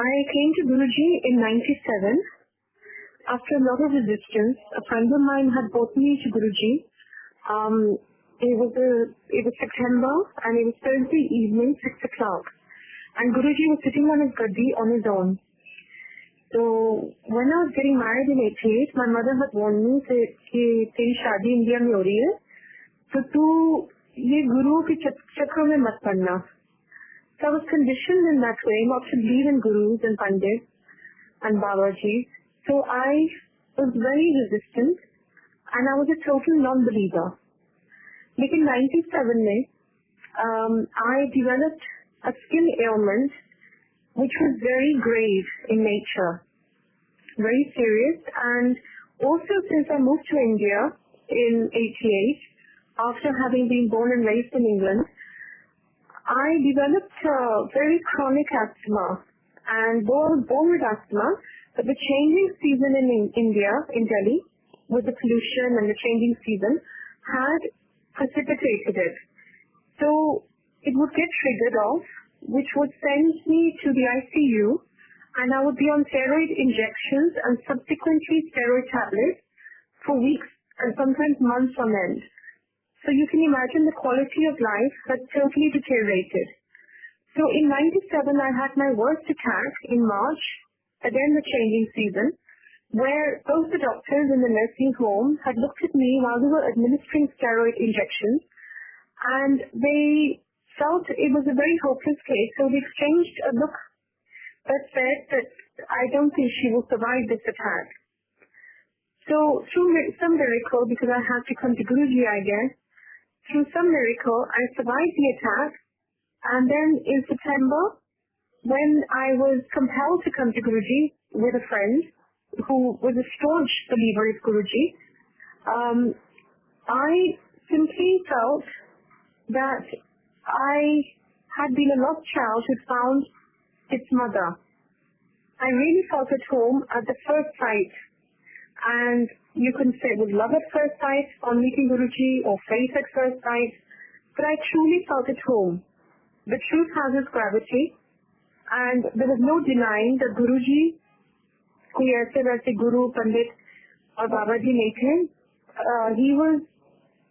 I came to Guruji in 97. After a lot of resistance, a friend of mine had brought me to Guruji. It was September and it was Thursday evening, 6 o'clock. And Guruji was sitting on his gaddi on his own. So when I was getting married in 88, my mother had warned me that तेरी शादी India में हो रही है, तो तू ये गुरु के चक्कर में मत पड़ना. So I was conditioned in that way not to believe in gurus and pandits and Babaji. So I was very resistant and I was a total non-believer. But in 97 में, I developed a skin ailment which was very grave in nature, very serious. And also since I moved to India in 88, after having been born and raised in England, I developed very chronic asthma. And though I was born with asthma, but the changing season in India, in Delhi, with the pollution and the changing season, had precipitated it. So it would get triggered off, which would send me to the ICU, and I would be on steroid injections and subsequently steroid tablets for weeks and sometimes months on end. So you can imagine the quality of life had totally deteriorated. So in 97, I had my worst attack in March, again the changing season, where both the doctors in the nursing home had looked at me while they were administering steroid injections, and they felt it was a very hopeless case. So they exchanged a look that said that I don't think she will survive this attack. So through some miracle, because I had to come to Guruji, I guess, through some miracle, I survived the attack. And then in September, when I was compelled to come to Guruji with a friend who was a staunch believer of Guruji, I simply felt that I had been a lost child who found its mother. I really felt at home at the first sight. And you can say it was love at first sight on meeting Guruji or faith at first sight, but I truly felt at home. The truth has its gravity, and there was no denying that Guruji, कोई ऐसे वैसे Guru, Pandit or Babaji नहीं थे. He was,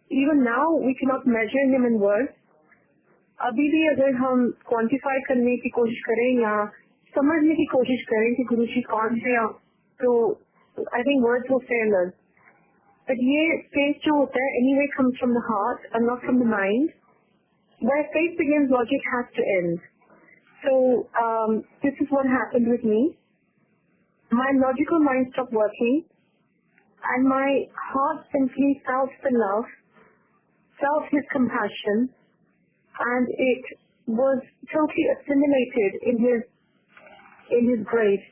even now we cannot measure him in words. अभी भी अगर हम quantify करने की कोशिश करें या समझने की कोशिश करें कि गुरुजी कौन थे, तो I think words will fail us. But ये faith जो होता है anyway comes from the heart and not from the mind. Where faith begins, logic has to end. So this is what happened with me. My logical mind stopped working, and my heart simply felt the love, felt his compassion, and it was totally assimilated in his grace.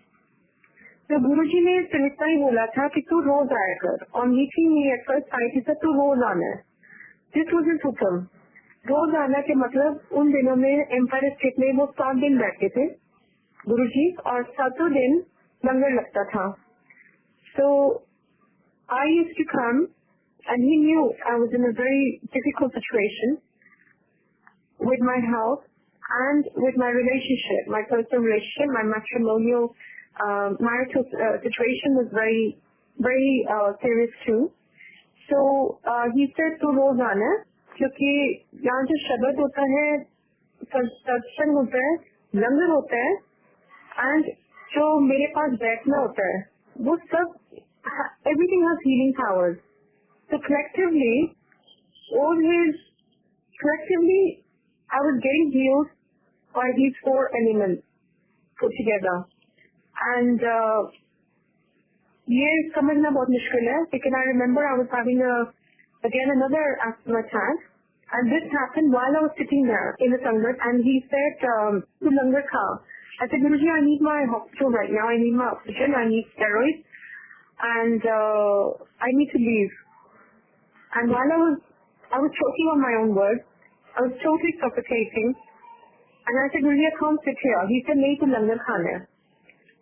So Guruji ने सिर्फ इतना ही बोला था कि तू रोज आया कर. On meeting me at first sight, he said तू रोज आना है. This was his हुक्म. रोज आना के मतलब उन दिनों में एम्पायर स्टेट में वो 7 दिन बैठते थे गुरुजी, और 7 दिन लंगर लगता था. So I used to come, and he knew I was in a very difficult situation with my health and with my relationship, my personal relationship, my matrimonial marital situation was very, very serious too. So he said to रोज आना, क्योंकि यहाँ जो शब्द होता है, सत्संग होता है, लंगर होता है, and जो मेरे पास बैठना होता है, वो सब everything has healing powers. So collectively I was getting healed by these 4 elements put together. And ये समझना बहुत मुश्किल है, because I remember I was having another asthma attack, and this happened while I was sitting there in the sangat, and he said, "Tu langar kha." I said, "Guruji, I need my hospital right now. I need my oxygen. I need steroids, and I need to leave." And while I was choking on my own words, I was totally suffocating, and I said, "Guruji, I can't sit here." He said, "Nahi, tu langar khana hai."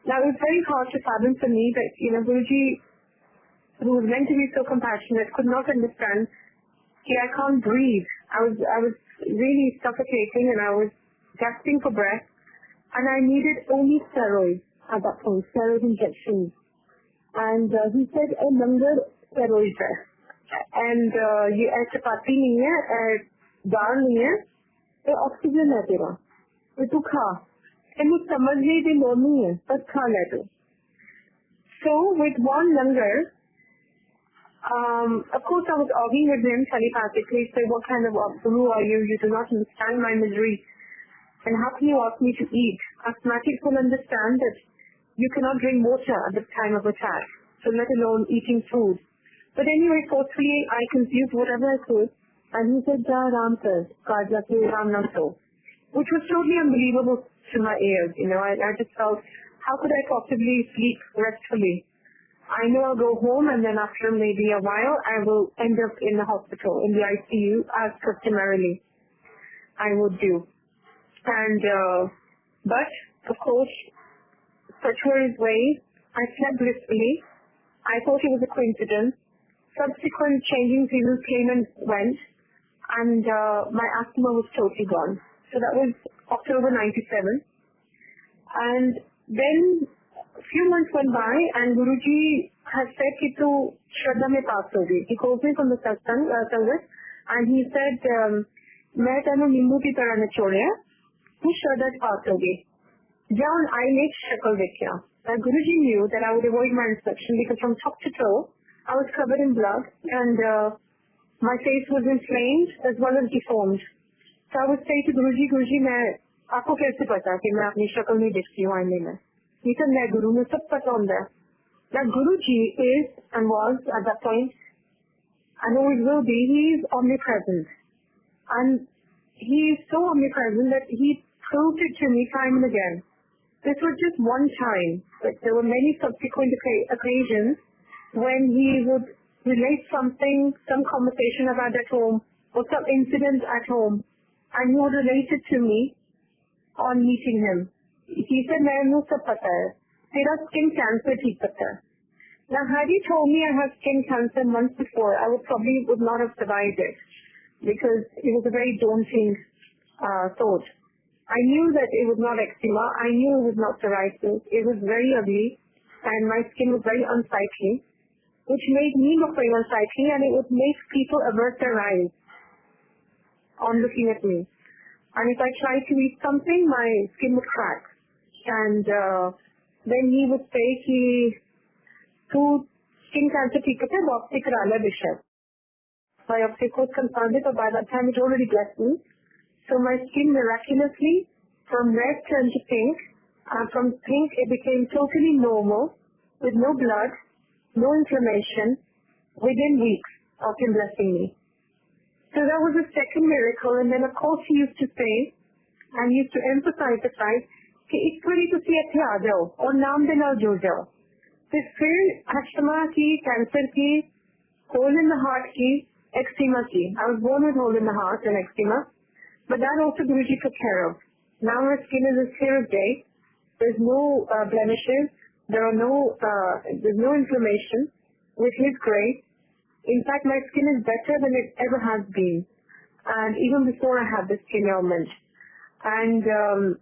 Now, it was very hard to fathom for me that, Guruji, who was meant to be so compassionate, could not understand that I can't breathe. I was really suffocating, and I was gasping for breath. and I needed only steroids at that point, steroid injections. And he said, langar steroids hai. And ye chapati nahi hai, dal nahi hai, ye oxygen hai tera. Ye tu kha. And you samajhne ki lod nahi hai, but kha le tu. So with one langar, of course I was arguing with him telepathically, say, what kind of guru are you? You do not understand my misery. And how can you ask me to eat? Asthmatics will understand that you cannot drink water at the time of attack, so let alone eating food. But anyway, forcefully I consumed whatever I could, and he said, Ja Ram kar, Kaja ke Ram na so, which was totally unbelievable to my ears. I just felt, how could I possibly sleep restfully? I know I'll go home, and then after maybe a while, I will end up in the hospital, in the ICU, as customarily I would do. And, but, of course, such were his ways. I slept blissfully. I thought it was a coincidence. Subsequent changing seasons came and went, and my asthma was totally gone. So that was October 97. And then a few months went by, and Guruji has said ki tu Shraddha mein pass hogi. He calls me from the Satsang service, and he said, main tenu nimbu ki tarah nichodiya, tu Shraddha pass hogi. Down I made shakal dekhya. Now Guruji knew that I would avoid my inspection because from top to toe I was covered in blood, and my face was inflamed as well as deformed. So I would say to Guruji, Guruji, aapko kaise pata ki main apni shakal nahi dikhti hu aine mein? He said, main Guru mein sab pata hunda hai. Now Guruji is and was at that point, and always will be, he is omnipresent. And he is so omnipresent that he proved it to me time and again. This was just one time, but there were many subsequent occasions when he would relate something, some conversation I've had at home, or some incident at home, and he would relate it to me on meeting him. He said, mainu sab pata hai, tera skin cancer theek pata hai. Now, had he told me I have skin cancer months before, I would not have survived it, because it was a very daunting thought. I knew that it was not eczema, I knew it was not psoriasis, it was very ugly, and my skin was very unsightly, which made me look very unsightly, and it would make people avert their eyes on looking at me. And if I tried to eat something, my skin would crack. And then he would say, tu skin cancer theek hai, biopsy kara le bishar. Biopsy was confirmed, but by that time it already blessed me. So my skin miraculously, from red turned to pink, and from pink it became totally normal, with no blood, no inflammation, within weeks of him blessing me. So that was the second miracle, and then of course he used to say, and he used to emphasize the fact, कि एक बारी तुसी इत्थे आ जाओ और नाम दे नाल जुड़ जाओ. तो फिर अस्थमा की, कैंसर की, hole in the heart की, eczema की. I was born with hole in the heart and eczema, but that also Guruji took care of. Now my skin is as clear as day. There's no blemishes. There's no inflammation. With his grace, in fact, my skin is better than it ever has been, and even before I had this skin ailment. And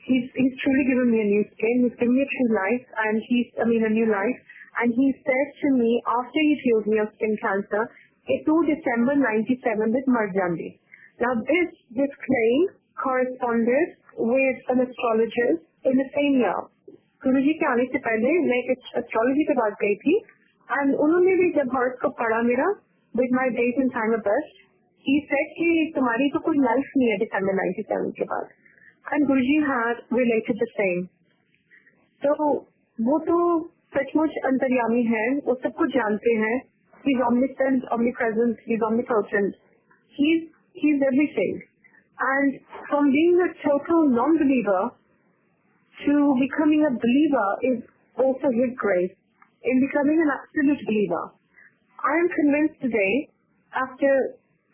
he's truly given me a new skin. He's given me a true life, and a new life. And he said to me after he healed me of skin cancer, "It to December 97 with Marjandi." Now this claim corresponded with an astrologist in the same year. Guruji के आने से पहले मैं एक astrology के पास गई थी, and उन्होंने भी जब horoscope पढ़ा मेरा with my date and time of birth, he said कि तुम्हारी तो कोई life नहीं है December 97 के बाद. And Guruji had related the same. So वो तो सचमुच अंतर्यामी है, वो सब कुछ जानते हैं. He's omniscient, omnipresent, he's omnipotent. He's everything. And from being a total non-believer to becoming a believer is also his grace. In becoming an absolute believer, I am convinced today, after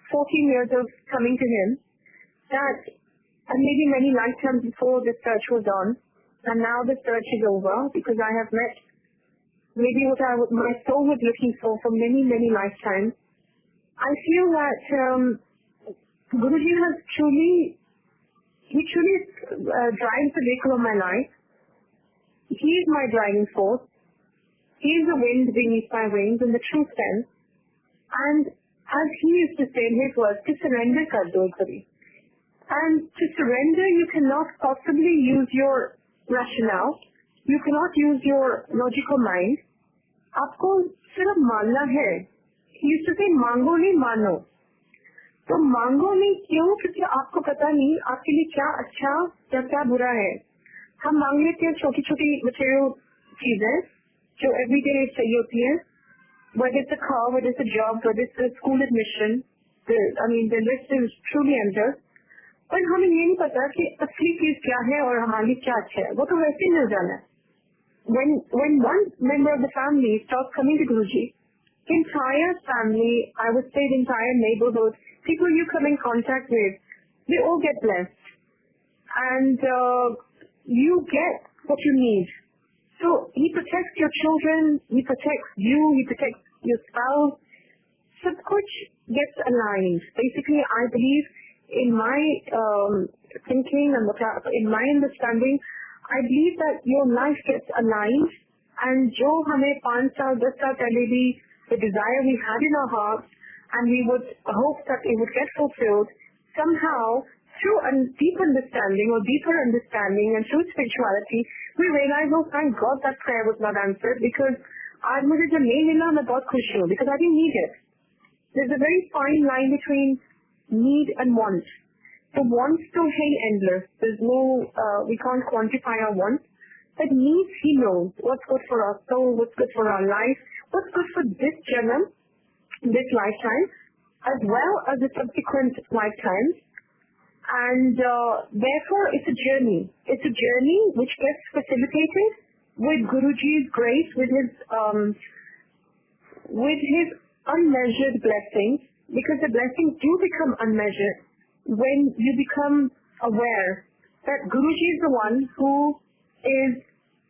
14 years of coming to him, that and maybe many lifetimes before the search was on, and now the search is over because I have met maybe what my soul was looking for many, many lifetimes. I feel that Guruji has truly he truly drives the vehicle of my life. He is my driving force. He is the wind beneath my wings in the true sense. And as he used to say in his words, to surrender kar do kabhi. And to surrender, you cannot possibly use your rationale. You cannot use your logical mind. आपको सिर्फ मानना है. He used to say, मांगो नहीं मानो. तो मांगो नहीं क्यों? क्योंकि आपको पता नहीं आपके लिए क्या अच्छा या क्या बुरा है. हम मांग लेते हैं छोटी छोटी material चीजें जो everyday चाहिए होती हैं. Whether it's a car, whether it's a job, whether it's a school admission, the list is truly endless. पर हमें ये नहीं पता कि असली चीज क्या है और हमारे लिए क्या अच्छा है. वो तो वैसे ही मिल जाना है. When one member of the family starts coming to Guruji, the entire family, I would say the entire neighborhood, people you come in contact with, they all get blessed. And you get what you need. So he protects your children, he protects you, he protects your spouse. Sab kuch gets aligned. Basically, I believe in my thinking and in my understanding, I believe that your life gets aligned, and jo hame 5 saal, 10 saal pehle bhi, the desire we had in our hearts, and we would hope that it would get fulfilled, somehow through a deep understanding or deeper understanding and through spirituality, we realize, oh thank God that prayer was not answered, because aaj mujhe jo nahi mila, main bahut khush hu, because I didn't need it. There's a very fine line between need and want. The wants to hang endless. There's no, we can't quantify our wants. But needs, he knows what's good for our soul, what's good for our life, what's good for this janam, this lifetime, as well as the subsequent lifetimes. And therefore, it's a journey. It's a journey which gets facilitated with Guruji's grace, with his unmeasured blessings, because the blessings do become unmeasured when you become aware that Guruji is the one who is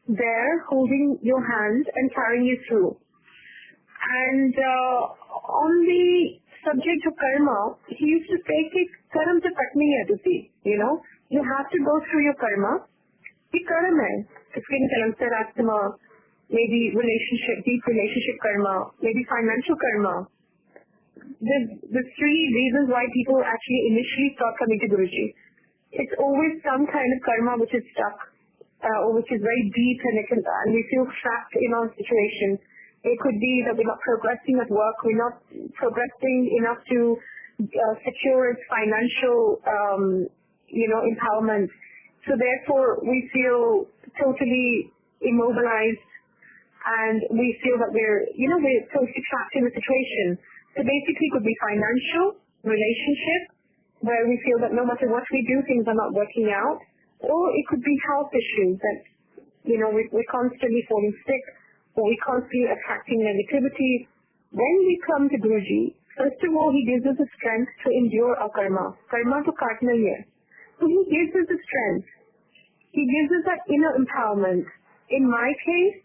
there holding your hand and carrying you through. And on the subject of karma, he used to say, karma se cut nahi hai tusi, you have to go through your karma. Ye karma hai, skin cancer, asthma, maybe deep relationship karma, maybe financial karma. The 3 reasons why people actually initially start coming to Guruji. It's always some kind of karma which is stuck, or which is very deep, and we feel trapped in our situation. It could be that we're not progressing at work, we're not progressing enough to secure its financial, empowerment. So therefore, we feel totally immobilized, and we feel that we're totally trapped in the situation. So basically it could be financial, relationship, where we feel that no matter what we do, things are not working out. Or it could be health issues that, we're constantly falling sick, or we're constantly attracting negativity. When we come to Guruji, first of all, he gives us the strength to endure our karma. Karma to kaatna hi hai. So he gives us the strength. He gives us that inner empowerment. In my case,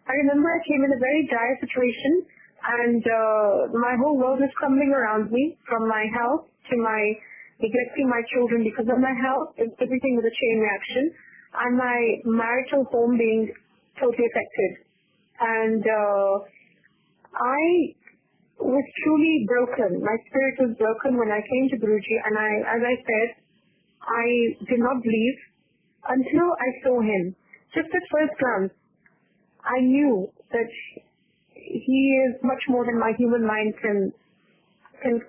I remember I came in a very dire situation, and my whole world was crumbling around me, from my health to my neglecting my children because of my health. Everything was a chain reaction, and my marital home being totally affected. And I was truly broken. My spirit was broken when I came to Guruji, and as I said, I did not believe until I saw him. Just at first glance, I knew that he is much more than my human mind can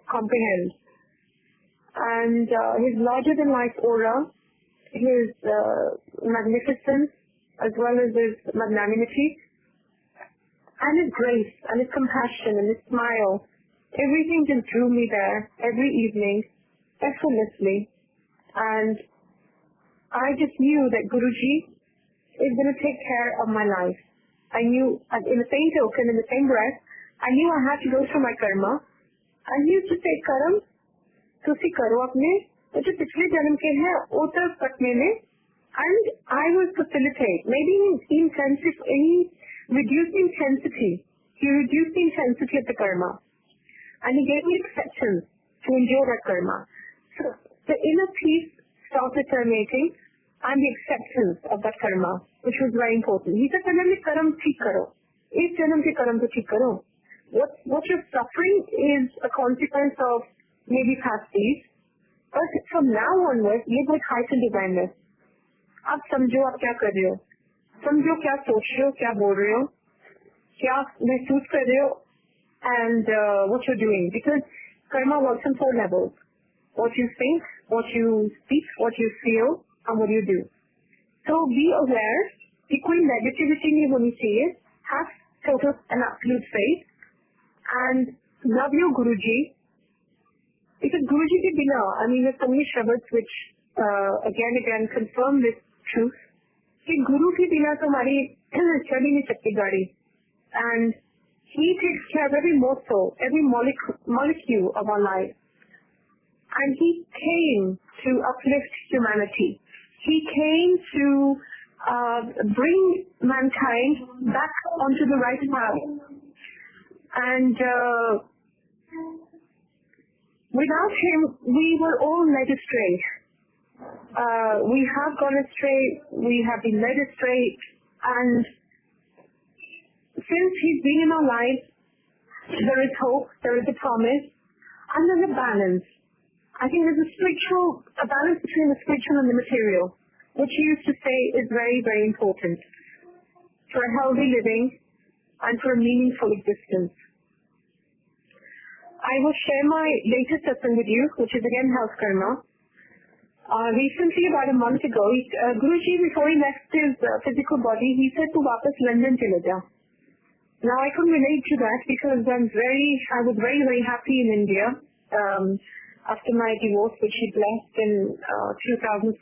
comprehend. And his larger-than-life aura, his magnificence, as well as his magnanimity, and his grace, and his compassion, and his smile, everything just drew me there every evening, effortlessly. And I just knew that Guruji is going to take care of my life. I knew, in the same token, in the same breath, I knew I had to go through my karma. And he used to say, Karam, tusi karo apne, jo pichhle janam ke hai, utar katne mein. And I will facilitate. Maybe he reduced the intensity. He reduced the intensity of the karma. And he gave me acceptance to endure that karma. So the inner peace self-determinating, and the acceptance of that karma, which was very important. He said, "Pehले karam theek karo. Is janam ke karam to theek karo. What you're suffering is a consequence of maybe past deeds, but from now onwards, ये बहुत heightened awareness. आप समझो आप क्या कर रहे हो, समझो क्या सोच रहे हो, क्या बोल रहे हो, क्या महसूस कर रहे हो, and what you're doing. Because karma works on 4 levels: what you think, what you speak, what you feel, and what you do. So be aware कि कोई negativity नहीं होनी चाहिए. Have total and absolute faith, and love your Guruji. Because Guruji ke bina, I mean, there's so many shabads which again confirm this truth. कि Guru ke bina तो हमारी चल ही नहीं सकती गाड़ी. And he takes care of every morsel, every molecule of our life. And he came to uplift humanity. He came to bring mankind back onto the right path. And without him, we were all led astray. We have gone astray, we have been led astray, and since he's been in our lives, there is hope, there is a promise, and there's a balance. I think there's a balance between the spiritual and the material, which he used to say is very, very important for a healthy living and for a meaningful existence. I will share my latest satsang with you, which is again health karma. Recently, about a month ago, Guruji, before he left his physical body, he said to Wapas London chale ja. Now I could relate to that because I was very, very happy in India after my divorce, which he blessed in 2006.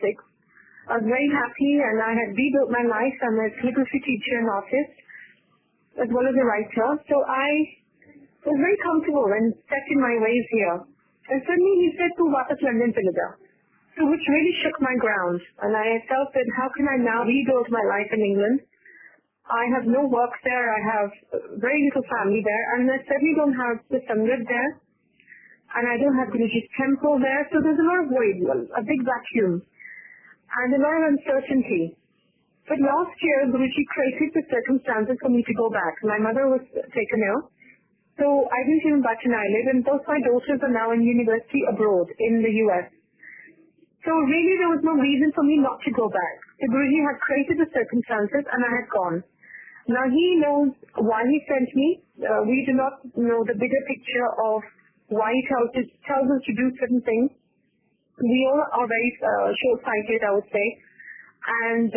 I was very happy and I had rebuilt my life. I'm a calligraphy teacher and artist as well as a writer. So I was very comfortable and set in my ways here. And suddenly he said to Wapas London chale ja. So which really shook my ground. And I felt that how can I now rebuild my life in England? I have no work there, I have very little family there, and I certainly don't have the Sangat there, and I don't have Guruji's temple there, so there's a lot of void, a big vacuum, and a lot of uncertainty. But last year, Guruji created the circumstances for me to go back. My mother was taken ill, so I didn't even bat an eyelid, and both my daughters are now in university abroad in the US. So really there was no reason for me not to go back. The Guruji had created the circumstances and I had gone. Now he knows why he sent me. We do not know the bigger picture of why he tells us to do certain things. We all are very short-sighted, I would say. And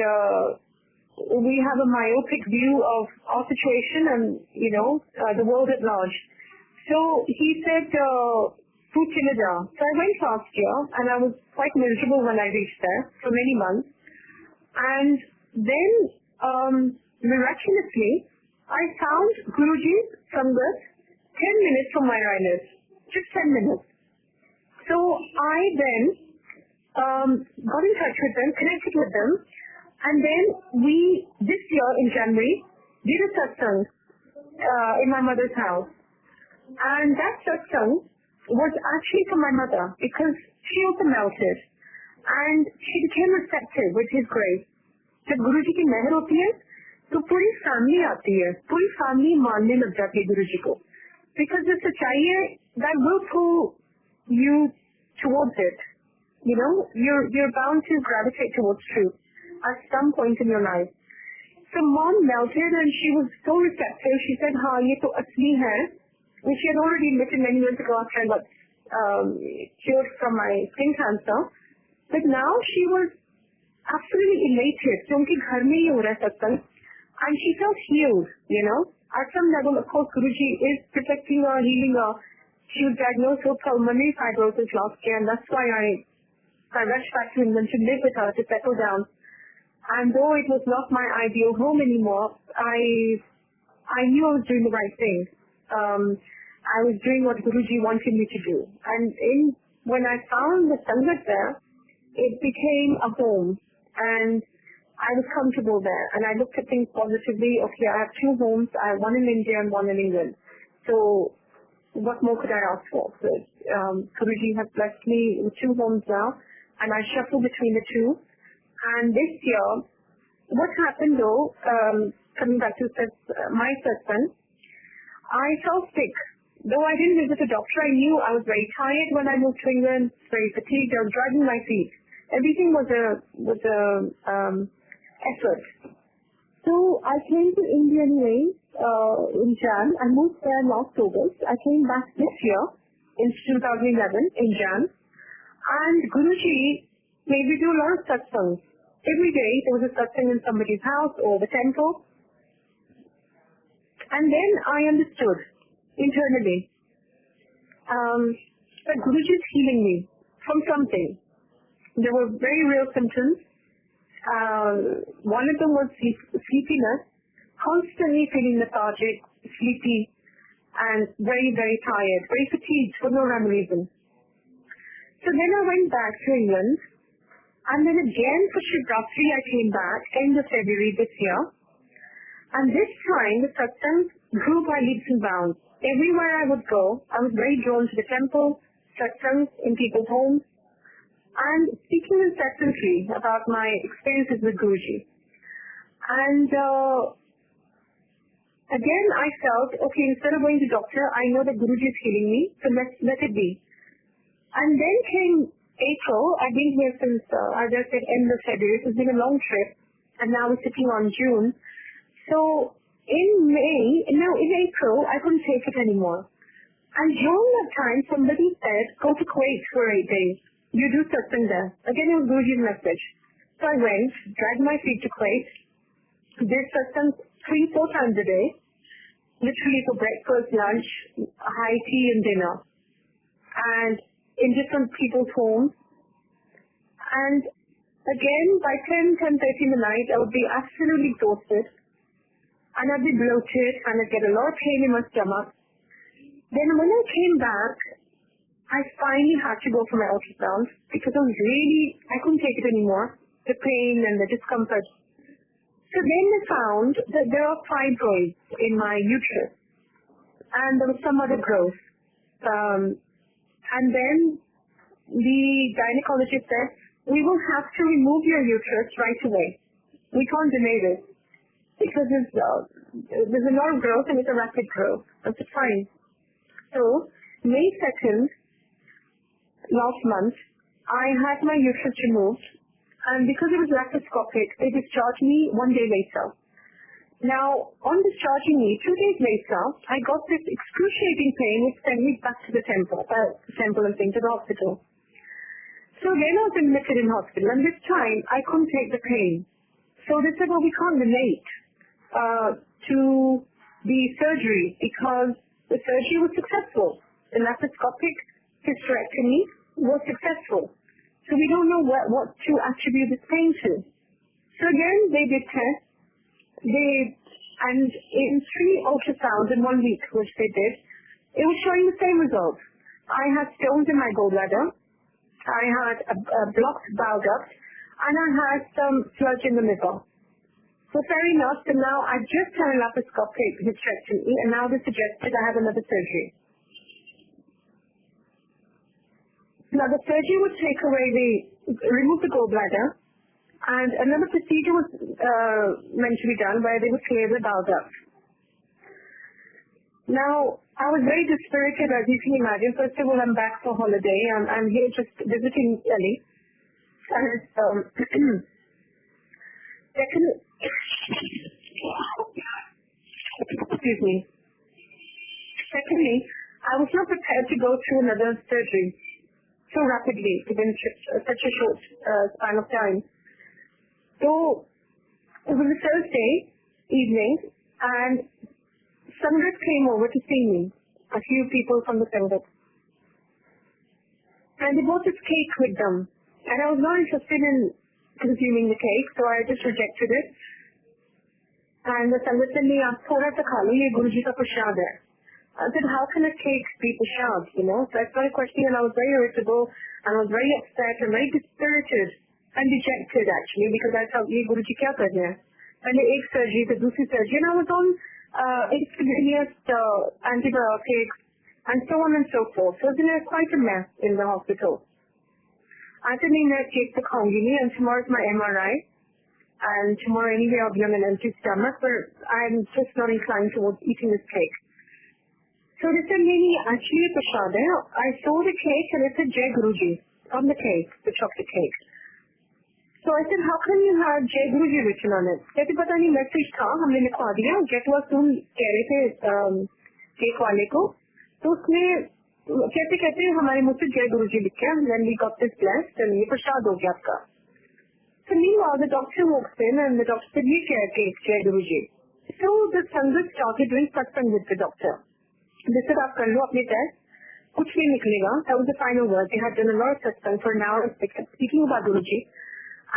we have a myopic view of our situation and, the world at large. So he said, to chale ja. So I went last year and I was quite miserable when I reached there for many months. And then, miraculously, I found Guruji's Sangat 10 minutes from where I live. Just 10 minutes. So I then got in touch with them, connected with them, and then we, this year in January, did a satsang in my mother's house. And that satsang was actually for my mother because she also melted. And she became receptive with his grace. जब गुरुजी की मेहर होती है तो पूरी family आती है, पूरी family मानने लग जाती है गुरुजी को. Because the सच्चाई है that will pull you towards it. You're bound to gravitate towards truth at some point in your life. So mom melted and she was so receptive. She said, "हाँ ये तो असली है," which she had already admitted many years ago after I got cured from my skin cancer. But now she was absolutely elated. So उनके घर में ही हो रहा है सत्संग. And she felt healed, At some level, of course, Guruji is protecting her, healing her. She was diagnosed with pulmonary fibrosis last year, and that's why I rushed back to England to live with her, to settle down. And though it was not my ideal home anymore, I knew I was doing the right thing. I was doing what Guruji wanted me to do. And when I found the Sangat there, it became a home. And I was comfortable there. And I looked at things positively. Okay, I have 2 homes. I have one in India and one in England. So what more could I ask for? So, Guruji has blessed me with 2 homes now. and I shuffle between the two. And this year, what happened though, coming back to my satsang, I fell sick. Though I didn't visit a doctor, I knew I was very tired when I moved to England, very fatigued, I was dragging my feet. Everything was a effort. So I came to India anyway, in Jan. I moved there last August. I came back this year, in 2011, in Jan. And Guruji made me do a lot of satsangs. Every day there was a satsang in somebody's house or the temple. And then I understood internally that Guruji is healing me from something. There were very real symptoms. One of them was sleepiness, constantly feeling lethargic, sleepy, and very, very tired, very fatigued for no rhyme or reason. So then I went back to England, and then again for Shivratri I came back end of February this year. And this time the satsang grew by leaps and bounds. Everywhere I would go, I was very drawn to the temple, satsangs in people's homes, and speaking incessantly about my experiences with Guruji. And again I felt, okay, instead of going to doctor, I know that Guruji is healing me, so let it be. And then came April. I've been here since, as I said, end of February. It's been a long trip, and now we're sitting on June. So in April, I couldn't take it anymore. And during that time, somebody said, go to Kuwait for 8 days. You do satsang there. Again, it was Guruji's message. So I went, dragged my feet to Kuwait, did satsang 3-4 times a day, literally for breakfast, lunch, high tea and dinner. And in different people's homes. And again, by 10:30 in the night, I would be absolutely exhausted. And I'd be bloated, and I'd get a lot of pain in my stomach. Then when I came back, I finally had to go for my ultrasound because I couldn't take it anymore, the pain and the discomfort. So then they found that there are fibroids in my uterus, and there was some other growth. And then the gynecologist said, we will have to remove your uterus right away. We can't delay this because there's a lot of growth and it's a rapid growth. I said, fine. So May 2nd, last month, I had my uterus removed, and because it was laparoscopic, they discharged me 1 day later. Now, on discharging me, 2 days later, I got this excruciating pain which sent me back to the temple and thing, to the hospital. So then I was admitted in hospital, and this time I couldn't take the pain. So they said, well, we can't relate to the surgery because the surgery was successful. The laparoscopic hysterectomy was successful. So we don't know what to attribute this pain to. So again, they did tests. And in 3 ultrasounds in 1 week, which they did, it was showing the same results. I had stones in my gallbladder, I had a blocked bowel duct, and I had some sludge in the liver. So fair enough, so now I just had a laparoscopic hysterectomy, and now they suggested I have another surgery. Now the surgery would remove the gallbladder, and another procedure was meant to be done where they would clear the bowel duct. Now, I was very dispirited, as you can imagine. First of all, I'm back for holiday. I'm here just visiting Delhi. And secondly, I was not prepared to go through another surgery so rapidly within such a short span of time. So it was a Thursday evening, and Sangat came over to see me, a few people from the Sangat. And they brought this cake with them. And I was not interested in consuming the cake, so I just rejected it. And the Sangat said, "Nahi, aap thoda sa kha lo, ye Guruji ka prasad hai." I said, how can a cake be prasad, So I started questioning, and I was very irritable, and I was very upset, and very dispirited. And dejected actually, because I thought, ye Guruji kya kar rahe hain? Pehle ek surgery, then dusri surgery, and I was on intravenous antibiotics and so on and so forth. So it was quite a mess in the hospital. I said, नहीं मैं cake तो खाऊंगी नहीं, and tomorrow is my MRI, and tomorrow anyway I'll be on an empty stomach, but I'm just not inclined towards eating this cake. So they said, नहीं actually ये प्रसाद है. I saw the cake and it said Jai Guruji on the cake, the chocolate cake. So I said, how come you had Jai Guruji written on it? कहते पता नहीं message था, हमने लिखवा दिया. Japo तुम कह रहे थे केक वाले को, तो उसने कहते कहते हमारे मुझसे जय गुरुजी लिखा. Then we got this blessed and ये प्रसाद हो गया आपका. So meanwhile the doctor walks in and the doctor said, ये क्या है cake Jai Guruji? So the Sangat started doing satsang with the doctor. They said, आप कर लो अपने टेस्ट, कुछ नहीं निकलेगा. That was the final word. They had done a lot of satsang for an hour speaking about Guruji.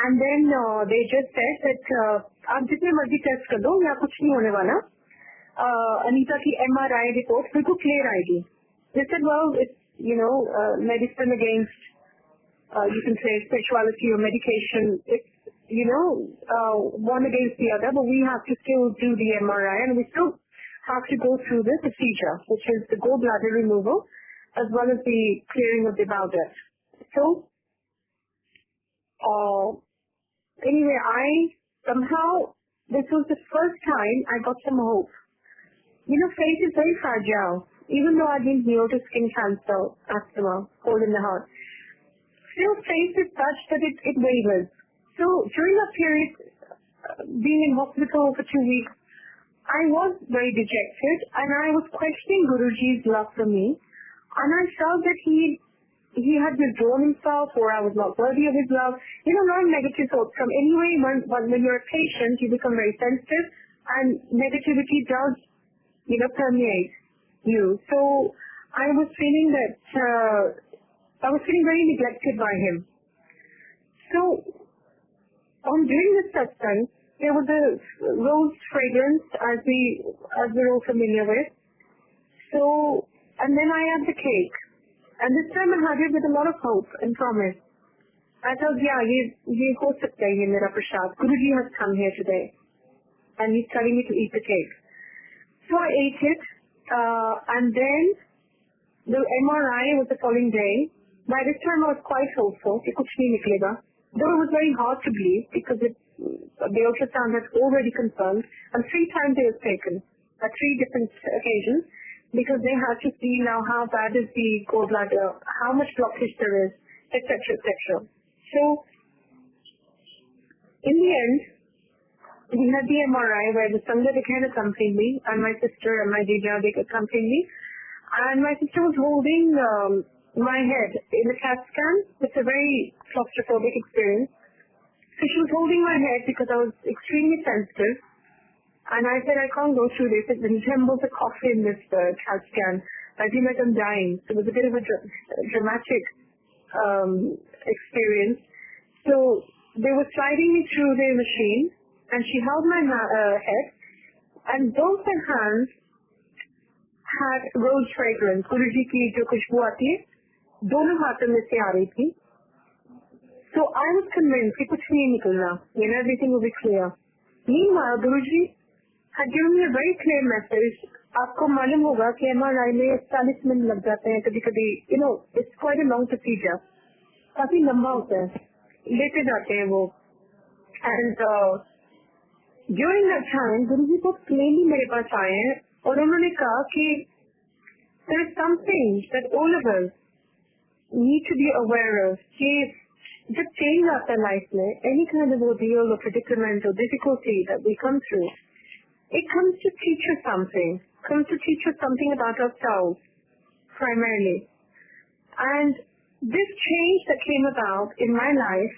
And then they just said that आप जितने मर्जी test कर दो यहाँ कुछ नहीं होने वाला. अनीता की MRI रिपोर्ट बिल्कुल क्लियर आएगी. They said, well, it's, medicine against, you can say spirituality or medication. It's, one against the other, but we have to still do the MRI and we still have to go through the procedure, which is the gallbladder removal as well as the clearing of the bowel duct. So, anyway, this was the first time I got some hope. Faith is very fragile. Even though I've been healed of skin cancer, asthma, cold in the heart, still faith is such that it wavers. So during that period, being in hospital for 2 weeks, I was very dejected and I was questioning Guruji's love for me, and I felt that he had withdrawn himself, or I was not worthy of his love. A lot of negative thoughts come. Anyway, when you're a patient, you become very sensitive, and negativity does, permeate you. So I was feeling that, I was feeling very neglected by him. So on doing this satsang, there was a rose fragrance, as we're all familiar with. So, and then I had the cake. And this time I had it with a lot of hope and promise. I thought, yeah, ye ho sakta hai, ye mera prasad. Guruji has come here today. And he's telling me to eat the cake. So I ate it. And then the MRI was the following day. By this time I was quite hopeful. Ki kuch nahi niklega. Though it was very hard to believe because the ultrasound had already confirmed. And 3 times it was taken. At 3 different occasions. Because they had to see now how bad is the gallbladder, how much blockage there is, etc., etc. So, in the end, we had the MRI where the Sangha again accompanied me, and my sister and my Dija, they accompanied me. And my sister was holding my head in the CAT scan. It's a very claustrophobic experience. So she was holding my head because I was extremely sensitive. And I said, I can't go through this. It resembles a coffin, this CAT scan. I feel like I'm dying. So it was a bit of a dramatic experience. So they were sliding me through the machine, and she held my head, and both her hands had rose fragrance. Guruji ki jo khushbu aati hai, dono haathon mein se aa rahi thi. So I was convinced कि कुछ नहीं निकलना, everything will be clear. Meanwhile, Guruji had given me a very clear message. आपको मालूम होगा कि MRI में 40 minute लग जाते हैं कभी-कभी. It's quite a long procedure. काफी लंबा होता है. लेते जाते हैं वो. And during that time, Guruji को plainly मेरे पास आए हैं और उन्होंने कहा कि there is something that all of us need to be aware of. कि जब change आता है life में, any kind of ordeal or predicament or difficulty that we come through, it comes to teach us something about ourselves, primarily. And this change that came about in my life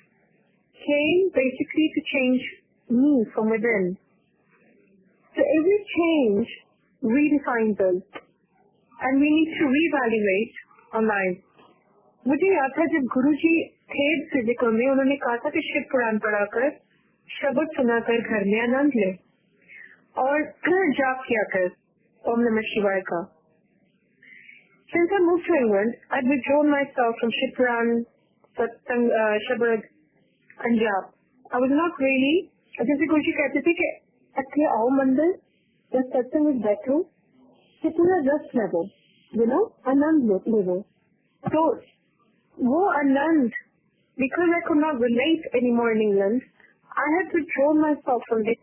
came basically to change me from within. So every change redefines us, and we need to reevaluate our lives. मुझे याद था जब गुरुजी थे physical में, उन्होंने कहा था कि शिव पुराण पढ़ाकर, शब्द सुनाकर घर में आनंद ले और जाप किया कर ओम नमः शिवाय का. Since I moved to England, I'd withdrawn myself from Shiv Puran, Satsang, Shabad, and Jap. I was not really, जैसे गुरुजी कहते थे कि अच्छे आओ मंदिर, the Satsang is better, sit in a rest level, आनंद लेवो. तो वो आनंद because I could not relate anymore in England, I had withdrawn myself from the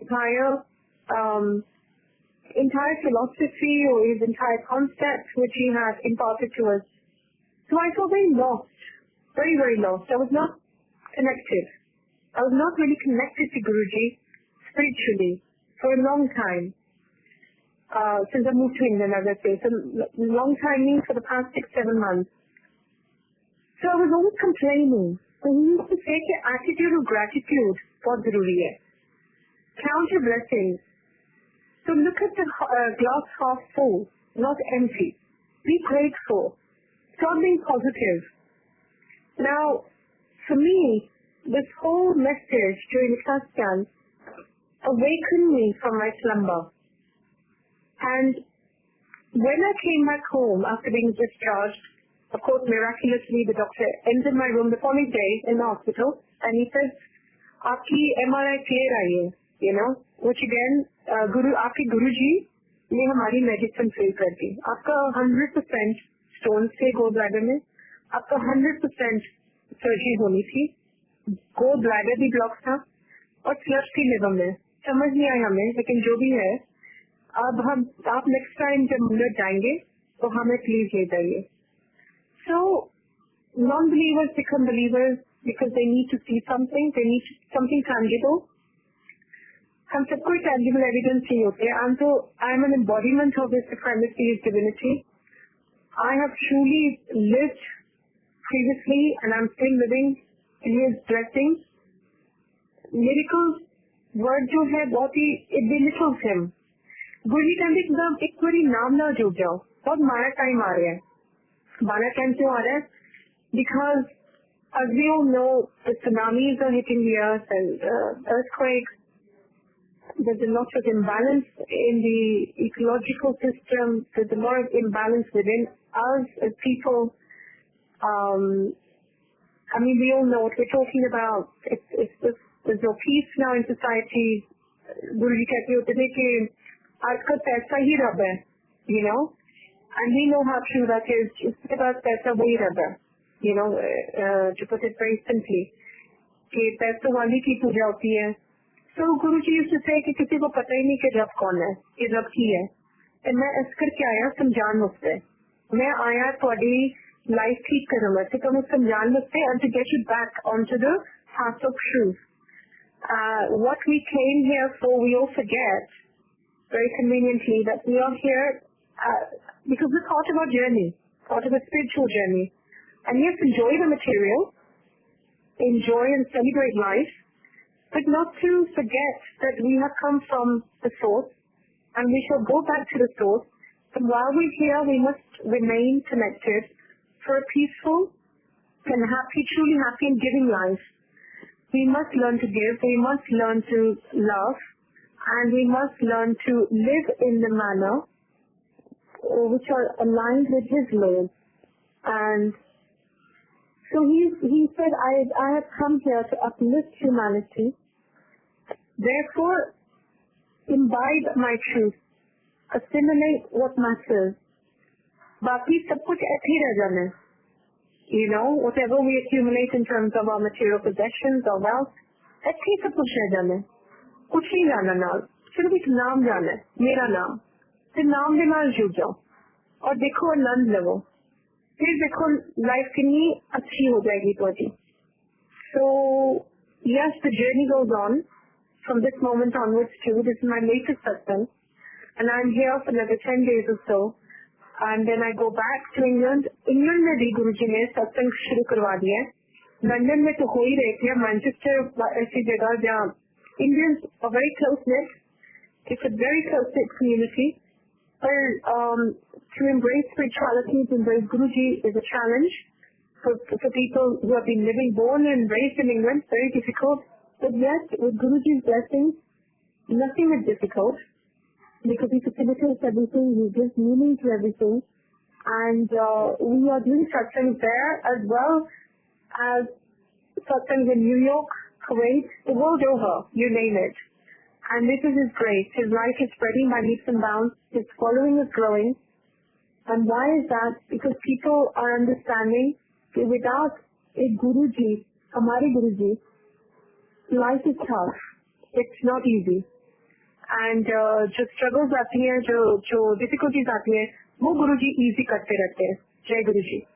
entire philosophy or his entire concept which he had imparted to us. So I felt very lost, very, very lost. I was not connected. I was not really connected to Guruji spiritually for a long time. Since I moved to England, as I say. So long time means for the past 6-7 months. So I was always complaining. So he used to say the attitude of gratitude for Guruji. Count your blessings. So look at the glass half full, not empty. Be grateful. Stop being positive. Now, for me, this whole message during the Satsang awakened me from my slumber. And when I came back home after being discharged, of course, miraculously, the doctor entered my room the following day in the hospital, and he says, "Aapki MRI clear aayi hai," you know, which again, aapke Guruji ne hamari medicine fail kar di. Aapka 100% stones the gallbladder mein, aapka 100% surgery honi thi, gallbladder bhi blocked tha, और flush थी liver में. समझ नहीं आई हमें, लेकिन जो भी है, अब आप नेक्स्ट टाइम जब मुंबई जाएंगे तो हमें प्लीज ले जाइए. So non-believers become believers because they need to see something, they need something tangible. हम सबको tangible evidence चाहिए होते हैं. I am an embodiment of this supremacy, His divinity. I have truly lived previously and I'm still living in His blessings. Miracles word जो है बहुत ही it belittles Him. गुरुजी कहते एकदम एक बारी नाम ना जुड़ जाओ. बहुत मारा टाइम आ रहा है. मारा टाइम क्यों आ रहा है? Because as we all know, the tsunamis are hitting the earth and earthquakes. There's a lot of imbalance in the ecological system. There's a lot of imbalance within us as people. I mean, we all know what we're talking about. There's no peace now in society. Guruji कहते होते थे कि आजकल पैसा ही रब है, you know, and we know how true that is. इसके पास पैसा वही रब है, you know, to put it very simply, कि पैसों वाली की पूजा होती है. So Guruji used to say कि किसी को पता ही नहीं कि रब कौन है, कि रब की है. And मैं इस करके आया समझान मुझसे. मैं आया थोड़ी लाइफ ठीक करने वास्ते, तो मैं समझान मुझसे and to get you back onto the path of truth. What we came here for, we all forget very conveniently that we are here because we're part of our journey, part of a spiritual journey. And yes, enjoy the material, enjoy and celebrate life, but not to forget that we have come from the source and we shall go back to the source. But while we're here, we must remain connected for a peaceful and happy, truly happy and giving life. We must learn to give, we must learn to love, and we must learn to live in the manner which are aligned with His laws. And so he said, I have come here to uplift humanity. Therefore, imbibe my truth, assimilate what matters. Baki sab kuch aise hi reh jana hai. You know, whatever we accumulate in terms of our material possessions or wealth, aise hi sab kuch reh jana hai. कुछ नहीं जाना नाल, सिर्फ एक नाम जाना है, मेरा नाम. फिर नाम के नाल जुड़ जाओ और देखो आनंद लो. फिर देखो लाइफ कितनी अच्छी हो जाएगी तुम्हारी. So yes, the journey goes on from this moment onwards too. This is my latest satsang, and I'm here for another 10 days or so, and then I go back to England. England में भी गुरुजी ने सत्संग शुरू करवा दिया है. London में तो हो ही रहे थे. मैनचेस्टर ऐसी जगह जहाँ Indians are very close-knit. It's a very close-knit community. But to embrace spirituality, to embrace Guruji is a challenge for people who have been born and raised in England. Very difficult. But yet, with Guruji's blessings, nothing is difficult because He facilitates everything. He gives meaning to everything. And we are doing satsangs there as well as satsangs in New York, Kuwait, the world over, you name it. And this is His grace. His life is spreading by leaps and bounds. His following is growing. And why is that? Because people are understanding that without a Guruji हमारे Guruji, life is tough, it's not easy and जो struggles आती हैं, जो difficulties आती हैं, वो गुरुजी easy करते रहते हैं. जय गुरुजी.